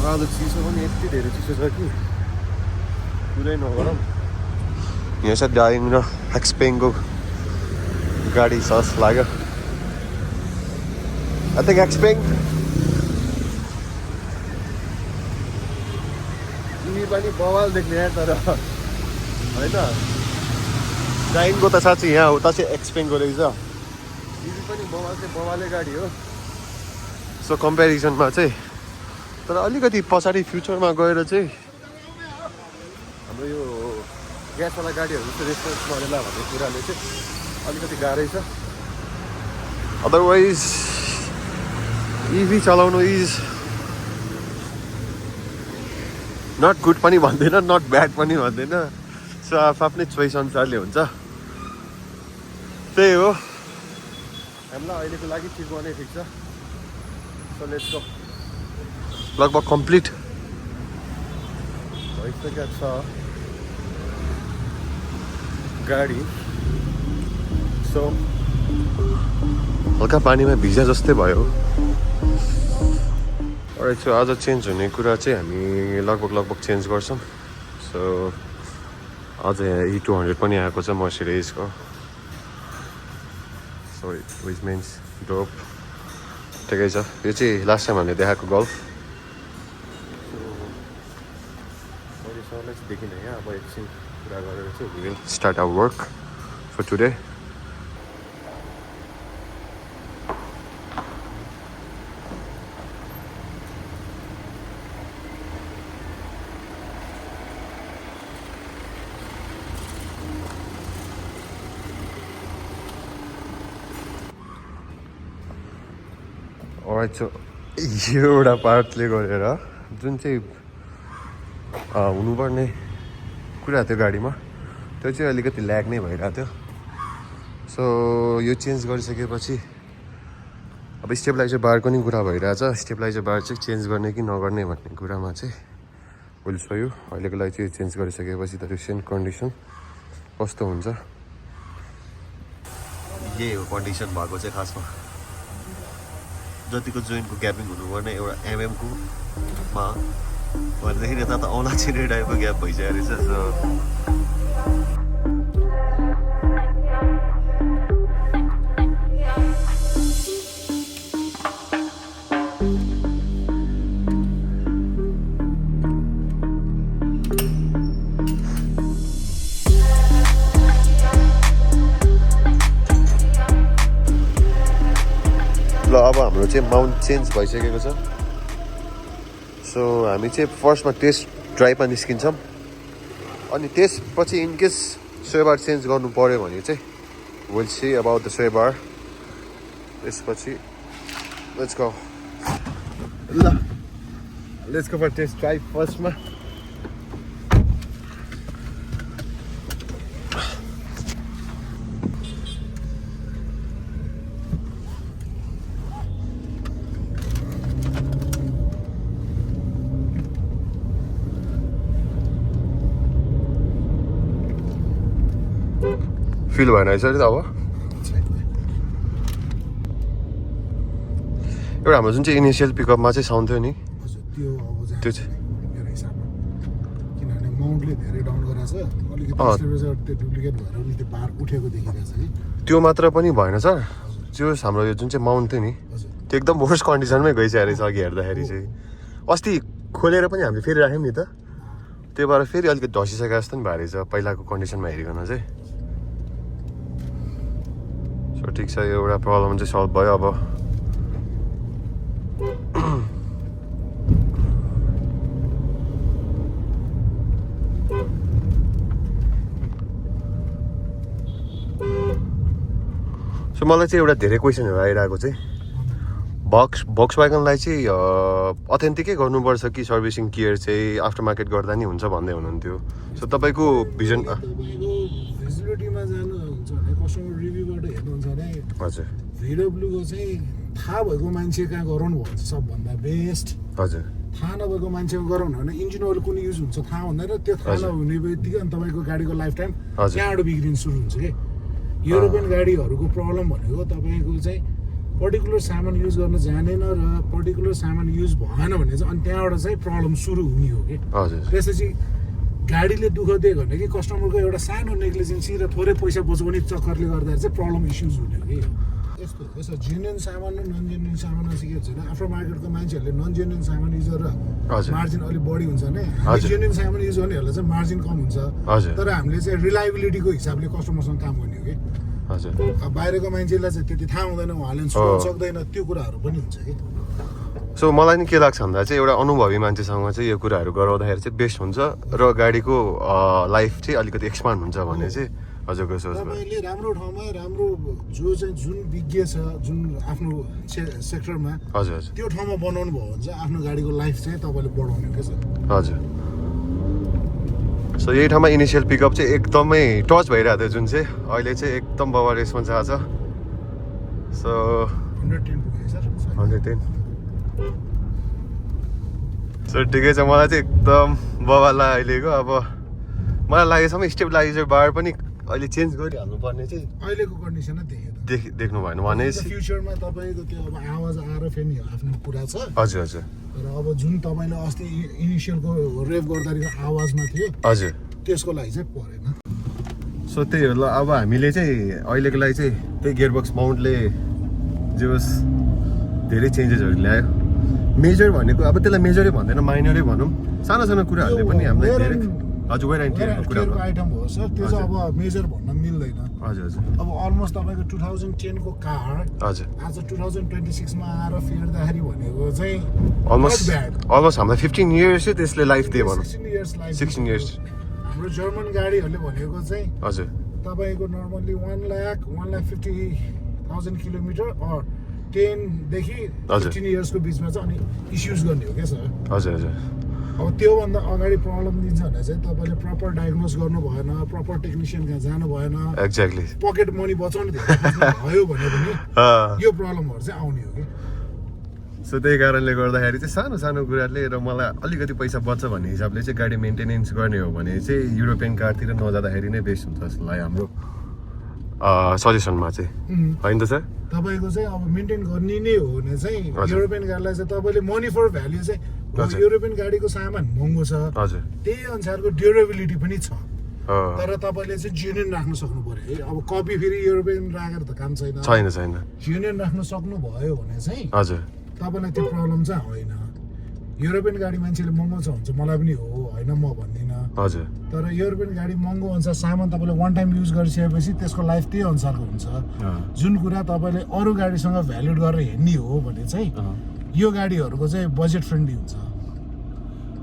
आज चिसो पनि यति धेरै चिसो छ कि कुरै नगरौँ। यहाँ चाहिँ डाइङ र एक्सपेङको गाडी छ जस्तो लाग्यो। I think एक्सपेङ तिमी पनि बवाल देख्ने तर होइन डाइङको त साँच्चै यहाँ उता चाहिँ एक्सपेङको रहेछ। तिमी पनि बवाल चाहिँ बवालै गाडी हो। सो कम्पेरिजनमा चाहिँ तर अलिकति पछाडि फ्युचरमा गएर चाहिँ हाम्रो यो ग्यासवाला गाडीहरू चाहिँ रेस्पोन्स गरेला भन्ने कुराले चाहिँ अलिकति गाह्रै छ। अदरवाइज इभी चलाउनु इज नट गुड पनि भन्दैन, नट ब्याड पनि भन्दैन। सो आफ्नै चोइस अनुसारले हुन्छ। त्यही हो, हामीलाई अहिलेको लागि ठिक गर्ने ठिक छ। So let's go. लगभग कम्प्लिट भइसकेको छ गाडी। सो हल्का पानीमा भिजा जस्तै भयो। सो आज चेन्ज हुने कुरा चाहिँ हामी लगभग चेन्ज गर्छौँ। सो आज यहाँ E200 पनि आएको छ मर्सिडिजको। सो विच मिन्स ड्रोप ठिकै छ। यो चाहिँ लास्ट टाइम हामीले देखाएको गल्फ। मैले सरलाई चाहिँ देखिनँ यहाँ। अब एकछिन कुरा गरेर चाहिँ we will start our work for today. सो यो एउटा पार्टले गरेर जुन चाहिँ हुनुपर्ने कुरा थियो गाडीमा त्यो चाहिँ अलिकति ल्याग नै भइरहेको थियो। सो यो चेन्ज गरिसकेपछि अब स्टेबलाइजर बारको नि कुरा भइरहेछ। स्टेबलाइजर बार चाहिँ चेन्ज गर्ने कि नगर्ने भन्ने कुरामा चाहिँ विल सो यु। अहिलेको लागि चाहिँ चेन्ज गरिसकेपछि त रिसेन्ट कन्डिसन कस्तो हुन्छ यही हो। कन्डिसन भएको चाहिँ खासमा जतिको जोइन्टको ग्यापिङ हुनुपर्ने एउटा एमएमको मा भनेदेखि यता त औँला छिरे टाइपको ग्याप भइसकेको रहेछ। सो ल अब हाम्रो चाहिँ माउन्ट चेन्ज भइसकेको छ। सो हामी चाहिँ फर्स्टमा टेस्ट ड्राइभमा निस्किन्छौँ। अनि त्यसपछि इनकेस स्वे बार चेन्ज गर्नु पऱ्यो भने चाहिँ will see about the sway bar. त्यसपछि लेट्स गो। ल let's go for test drive फर्स्टमा। फिल भएन रहेछ नि त अब। एउटा हाम्रो जुन चाहिँ इनिसियल पिकअपमा चाहिँ साउन्ड थियो नि त्यो चाहिँ मेरो हिसाबमा किनभने माउन्टले धेरै डाउन गराएको छ। अलिकति त्यो डुप्लिकेट भएर पनि त्यो बार उठेको देखिरहेछ कि त्यो मात्र पनि भएन सर। त्यो हाम्रो यो जुन चाहिँ माउन्ट थियो नि त्यो एकदम वर्स्ट कन्डिसनमै गइसकेको रहेछ अघि हेर्दाखेरि चाहिँ। अस्ति खोलेर पनि हामीले फेरि राख्यौँ नि त, त्यो भएर फेरि अलिकति ढसिसकेको जस्तो पनि भएको रहेछ पहिलाको कन्डिसनमा हेरिकन चाहिँ। सो ठिक छ, यो एउटा प्रब्लम चाहिँ सल्भ भयो। अब सो मलाई चाहिँ एउटा धेरै क्वेसनहरू आइरहेको चाहिँ भक्सवागनलाई चाहिँ अथेन्टिकै गर्नुपर्छ कि सर्भिसिङ केयर चाहिँ आफ्टर मार्केट गर्दा नि हुन्छ भन्दै हुनुहुन्थ्यो। सो तपाईँको भिजन भिजिबिलिटीमा जानुहुन्छ भने कस्टमर रिभ्यूबाट हेर्नुहुन्छ भने हजुर VWको चाहिँ थाहा भएको मान्छे कहाँ गराउनु भन्छ सबभन्दा बेस्ट। हजुर थाहा नभएको मान्छेको गराउनु भने इन्जिन ओइल कुन युज हुन्छ थाहा हुँदैन। त्यो थाहा नहुने बित्तिकै अनि तपाईँको गाडीको लाइफ टाइम त्यहाँबाट बिग्रिनु सुरु हुन्छ कि। युरोपियन गाडीहरूको प्रब्लम भनेको तपाईँको चाहिँ पर्टिकुलर सामान युज गर्न जानेन र पर्टिकुलर सामान युज भएन भने चाहिँ अनि त्यहाँबाट चाहिँ प्रब्लम सुरु हुने हो कि हजुर त्यसपछि गाडीले दुःख दियो भने कि कस्टमरको एउटा सानो नेग्लिजेन्सी र थोरै पैसा बचाउने चक्करले गर्दाखेरि चाहिँ प्रब्लम इस्युज हुने हो कि यस्तो हो सर जेन्युन सामान र नन जेन्युन सामान चाहिँ के हुन्छ आफ्टर मार्केटको मान्छेहरूले नन जेन्युन सामान युज गरेर मार्जिन अलिक बढी हुन्छ भने जेन्युन सामान युज गर्नेहरूलाई चाहिँ मार्जिन कम हुन्छ तर हामीले चाहिँ रिलायबिलिटीको हिसाबले कस्टमरसँग काम गर्ने हो कि हजुर अब बाहिरको मान्छेलाई चाहिँ त्यति थाहा हुँदैन उहाँले सुन्न सक्दैन त्यो कुराहरू पनि हुन्छ कि सो मलाई नि के लाग्छ भन्दा चाहिँ एउटा अनुभवी मान्छेसँग चाहिँ यो कुराहरू गराउँदाखेरि चाहिँ बेस्ट हुन्छ र गाडीको लाइफ चाहिँ अलिकति एक्सपान्ड हुन्छ भन्ने चाहिँ हजुरको सोच भयो तपाईँले राम्रो ठाउँमा राम्रो जो चाहिँ जुन विज्ञ छ जुन आफ्नो सेक्टरमा हजुर हजुर त्यो ठाउँमा बनाउनु भयो भने चाहिँ आफ्नो गाडीको लाइफ चाहिँ तपाईँले बढाउने हो क्या सर हजुर सो यही ठाउँमा इनिसियल पिकअप चाहिँ एकदमै टच भइरहेको थियो जुन चाहिँ अहिले चाहिँ एकदम बबा रेस्पोन्स आएको छ सो 110 पुग्यो सर 110 सो ठिकै छ मलाई चाहिँ एकदम बबालाई अहिलेको अब मलाई लागेसम्म स्टेबलाइजर बार पनि अहिले चेन्ज गरिहाल्नु पर्ने चाहिँ अहिलेको कन्डिसनै देख्नु भएन भने फ्युचरमा तपाईँको त्यो अब आवाज आएर फेरि आफ्नो कुरा छ हजुर हजुर र अब जुन तपाईँले अस्ति इनिसियलको रेप गर्दाखेरिको आवाजमा थियो हजुर त्यसको लागि चाहिँ परेन सो त्यही हो ल अब हामीले चाहिँ अहिलेको लागि चाहिँ त्यही गियरबक्स माउन्टले जे होस् धेरै चेन्जेसहरू ल्यायो मेजर भनेको अब त्यसलाई मेजरै भन्दैन माइनरै भनौँ सानो सानो कुराहरूले पनि हामीलाई धेरै हजुर वेयर एन्ड टियरको कुरा टियरको आइटम हो सर त्यो चाहिँ अब मेजर भन्न मिल्दैन हजुर हजुर अब अलमोस्ट तपाईँको 2010 को कार हजुर आज 2026 मा आएर फेर्दाखेरि भनेको चाहिँ अलमोस्ट हामीलाई 15 इयर्स चाहिँ त्यसले लाइफ दियो भनौँ 16 इयर्स हाम्रो जर्मन गाडीहरूले भनेको चाहिँ हजुर तपाईँको नर्मल्ली 1,50,000 किलोमिटर अर 10 देखि 15 इयर्सको बिचमा चाहिँ अनि इस्युज गर्ने हो क्या सर हजुर हजुर अब त्योभन्दा अगाडि प्रब्लम दिन्छ भने चाहिँ तपाईँले प्रपर डायग्नोज गर्नु भएन प्रपर टेक्निसियन कहाँ जानु भएन एक्ज्याक्टली पकेट मनी बचाउने भयो भने पनि यो प्रब्लमहरू चाहिँ आउने हो कि सो त्यही कारणले गर्दाखेरि चाहिँ सानो सानो कुराले र मलाई अलिकति पैसा बच्छ भन्ने हिसाबले चाहिँ गाडी मेन्टेनेन्स गर्ने हो भने चाहिँ युरोपियन कारतिर नजाँदाखेरि नै बेस्ट हुन्छ जस्तो लाग्यो हाम्रो सजेसनमा चाहिँ होइन त सर तपाईँको चाहिँ अब मेन्टेन गर्ने नै हो भने चाहिँ युरोपियन कारलाई चाहिँ तपाईँले मनी फर भ्याल्यु चाहिँ युरोपियन गाडीको सामान महँगो छ हजुर त्यही अनुसारको ड्युरेबिलिटी पनि छ तर तपाईँले चाहिँ जेन्युन राख्न सक्नु पर्यो है अब कपी फेरि युरोपियन राखेर त काम छैन छैन जेन्युन राख्न सक्नु भयो भने चाहिँ हजुर तपाईँलाई त्यो प्रब्लम चाहिँ होइन युरोपियन गाडी मान्छेले महँगो छ हुन्छ मलाई पनि हो होइन म भन्दिनँ हजुर तर युरोपियन गाडी महँगो अनुसार सामान तपाईँले वान टाइम युज गरिसकेपछि त्यसको लाइफ त्यही अनुसारको हुन्छ जुन कुरा तपाईँले अरू गाडीसँग भ्यालिड गरेर हेर्ने हो भने चाहिँ यो गाडीहरूको चाहिँ बजेट फ्रेन्डली हुन्छ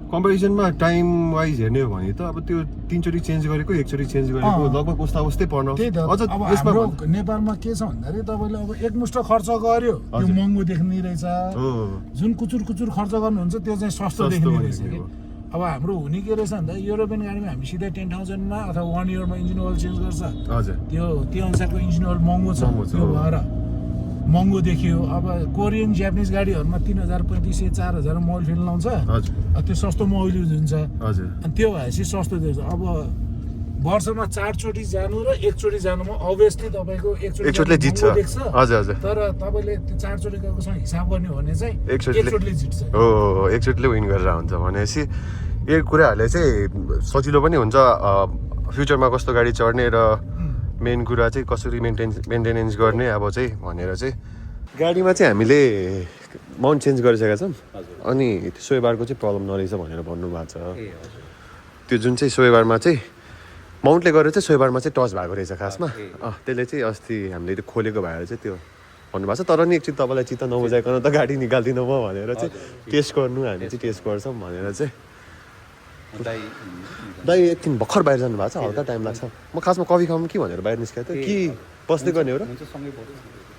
कम्पेरिजनमा टाइम वाइज हेर्ने हो भने त अब त्यो 3 चोटि चेन्ज गरेको 1 चोटि चेन्ज गरेको लगभग उस्ता उस्तै पर्न त्यही त अब हाम्रो नेपालमा के छ भन्दाखेरि तपाईँले अब एकमुष्ट खर्च गर्यो यो महँगो देख्ने रहेछ जुन कुचुर खर्च गर्नुहुन्छ त्यो चाहिँ सस्तो देख्ने रहेछ कि अब हाम्रो हुने के रहेछ भन्दा युरोपियन गाडीमा हामी सिधै 10,000 मा अथवा 1 इयरमा इन्जिन ओइल चेन्ज गर्छ हजुर त्यो अनुसारको इन्जिन ओइल महँगो छ त्यो भएर महँगो देखियो अब कोरियन जापानिज गाडीहरूमा 3,000 4,000 मोइल फिल लाउँछ त्यो सस्तो मोइल युज हुन्छ अनि त्यो भएपछि सस्तो दिन्छ अब वर्षमा 4 चोटि जानु र 1 चोटि जानुमा अभियसली तपाईँको 1 चोटि जित्छ तर तपाईँले त्यो 4 चोटि गएकोसँग हिसाब गर्ने हो भने चाहिँ 1 चोटिले जित्छ हो 1 चोटिले विन गरेर हुन्छ भनेपछि यो कुराहरूले चाहिँ सजिलो पनि हुन्छ फ्युचरमा कस्तो गाडी चढ्ने र मेन कुरा चाहिँ कसरी मेन्टेनेन्स गर्ने अब चाहिँ भनेर चाहिँ गाडीमा चाहिँ हामीले माउन्ट चेन्ज गरिसकेका छौँ अनि सोय बारको चाहिँ प्रब्लम नरहेछ भनेर भन्नुभएको छ त्यो जुन चाहिँ सोय बारमा चाहिँ माउन्टले गरेर चाहिँ सोय बारमा चाहिँ टच भएको रहेछ खासमा त्यसले चाहिँ अस्ति हामीले त्यो खोलेको भएर चाहिँ त्यो भन्नुभएको छ तर नि एकचोटि तपाईँलाई चित्त नबुझाइकन त गाडी निकाल्दिनँ म भनेर चाहिँ टेस्ट गर्नु हामी चाहिँ टेस्ट गर्छौँ भनेर चाहिँ दाइ एकदिन भर्खर बाहिर जानु भएको छ हल्का टाइम लाग्छ म खासमा कफी खाऊँ कि भनेर बाहिर निस्केको थिएँ कि बस्दै गर्ने हो र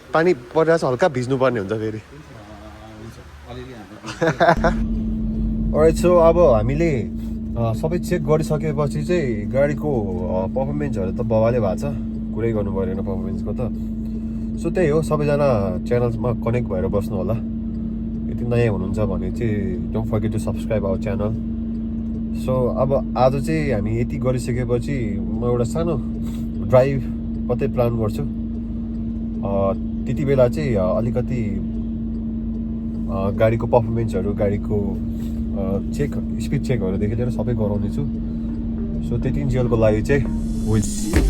पानी परिरहेको छ हल्का भिज्नुपर्ने हुन्छ फेरि सो अब हामीले सबै चेक गरिसकेपछि चाहिँ गाडीको पर्फर्मेन्सहरू त बवाले भएको छ कुरै गर्नु परेन पर्फर्मेन्सको त सो त्यही हो सबैजना च्यानल्समा कनेक्ट भएर बस्नु होला यदि नयाँ हुनुहुन्छ भने चाहिँ don't forget to subscribe our channel so अब आज चाहिँ हामी यति गरिसकेपछि म एउटा सानो ड्राइभ मात्रै प्लान गर्छु त्यति बेला चाहिँ अलिकति गाडीको पर्फर्मेन्सहरू गाडीको स्पिड चेकहरूदेखि लिएर सबै गराउने छु सो त्यति जेलको लागि चाहिँ